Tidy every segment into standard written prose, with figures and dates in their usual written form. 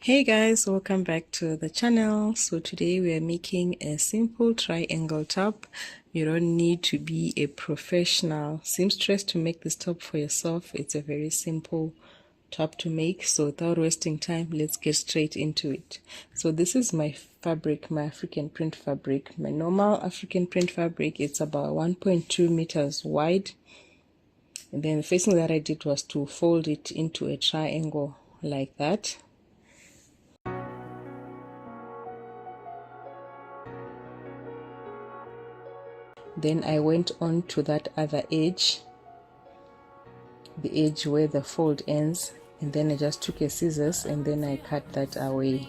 Hey guys, welcome back to the channel. So today we are making a simple triangle top. You don't need to be a professional seamstress to make this top for yourself. It's a very simple top to make. So without wasting time, let's get straight into it. So this is my fabric, my African print fabric. My normal African print fabric, it's about 1.2 meters wide. And then the first thing that I did was to fold it into a triangle like that. Then I went on to that other edge, the edge where the fold ends, and then I just took a scissors and then I cut that away.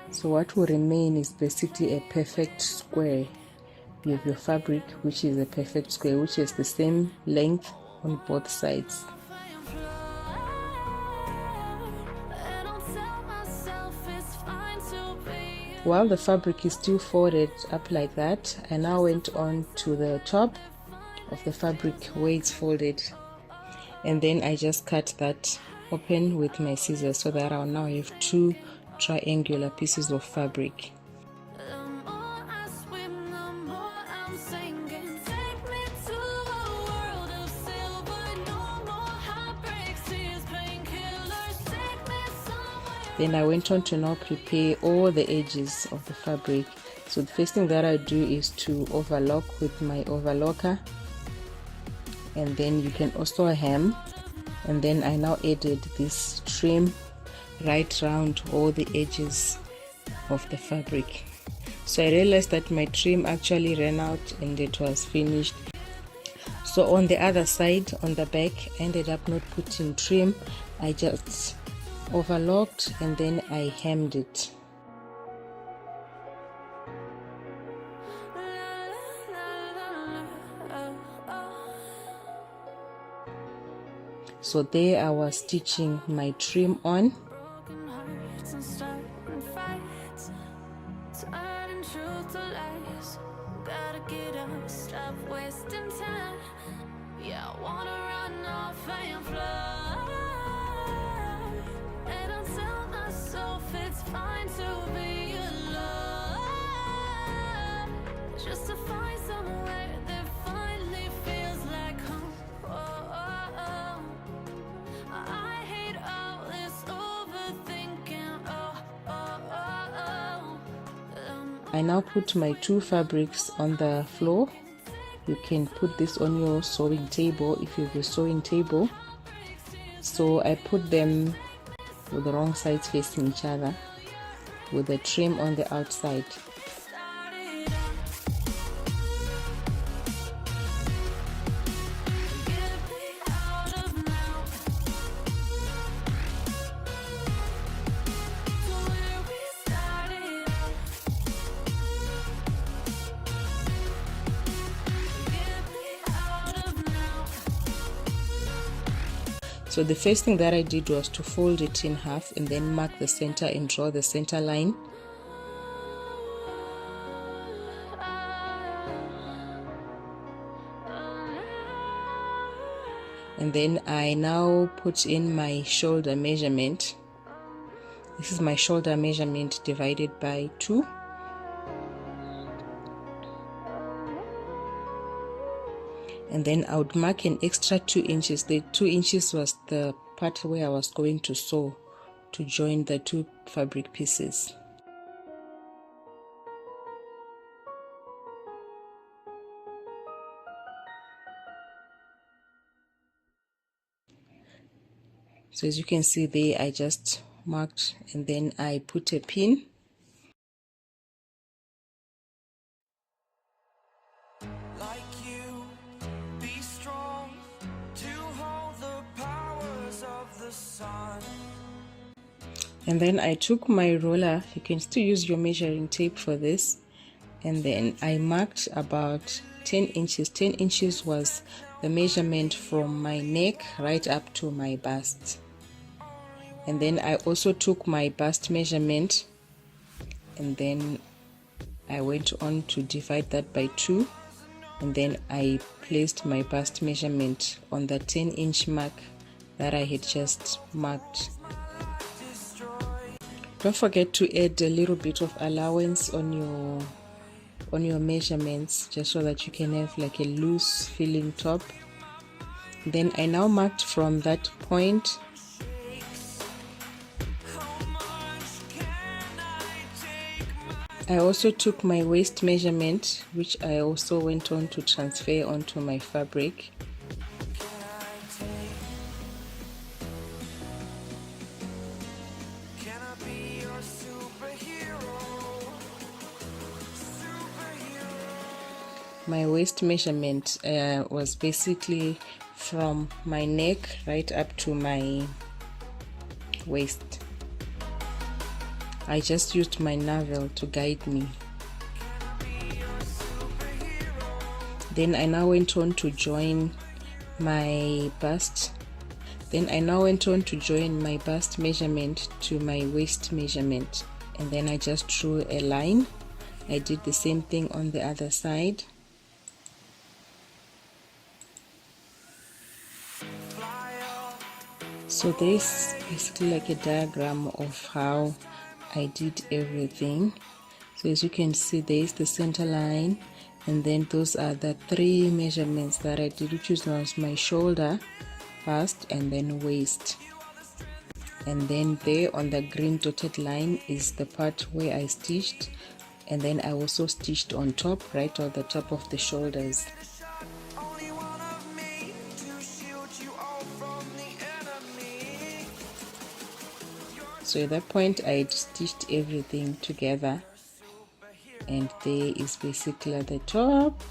So what will remain is basically a perfect square. You have your fabric, which is a perfect square, which is the same length on both sides. While the fabric is still folded up like that, I now went on to the top of the fabric where it's folded, and then I just cut that open with my scissors so that I'll now have two triangular pieces of fabric. Then I went on to now prepare all the edges of the fabric. So the first thing that I do is to overlock with my overlocker, and then you can also hem, and then I now added this trim right around all the edges of the fabric. So I realized that my trim actually ran out and it was finished. So on the other side, on the back, I ended up not putting trim. I just overlocked and then I hemmed it. So there I was stitching my trim on. I now put my two fabrics on the floor. You can put this on your sewing table if you have a sewing table. So I put them with the wrong sides facing each other with the trim on the outside. So the first thing that I did was to fold it in half and then mark the center and draw the center line. And then I now put in my shoulder measurement. This is my shoulder measurement divided by 2. And then I would mark an extra 2 inches. The 2 inches was the part where I was going to sew to join the two fabric pieces. So as you can see there, I just marked and then I put a pin. And then I took my roller, you can still use your measuring tape for this, and then I marked about 10 inches. 10 inches was the measurement from my neck right up to my bust. And then I also took my bust measurement and then I went on to divide that by 2, and then I placed my bust measurement on the 10-inch mark that I had just marked. Don't forget to add a little bit of allowance on your measurements, just so that you can have like a loose filling top. Then I now marked from that point. I also took my waist measurement, which I also went on to transfer onto my fabric. My waist measurement was basically from my neck right up to my waist. I just used my navel to guide me. Then I now went on to join my bust. Then I now went on to join my bust measurement to my waist measurement, and then I just drew a line. I did the same thing on the other side. So this is basically like a diagram of how I did everything. So as you can see, there is the center line, and then those are the 3 measurements that I did, which was my shoulder, bust, and then waist. And then there on the green dotted line is the part where I stitched, and then I also stitched on top, right on the top of the shoulders. So at that point I stitched everything together, and there is basically the top.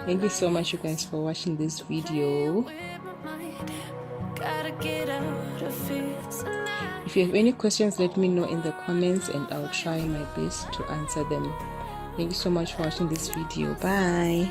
Thank you so much, you guys, for watching this video. If you have any questions, let me know in the comments and I'll try my best to answer them. Thank you so much for watching this video. Bye.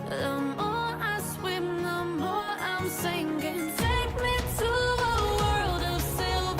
The more I swim, the more I'm sinking.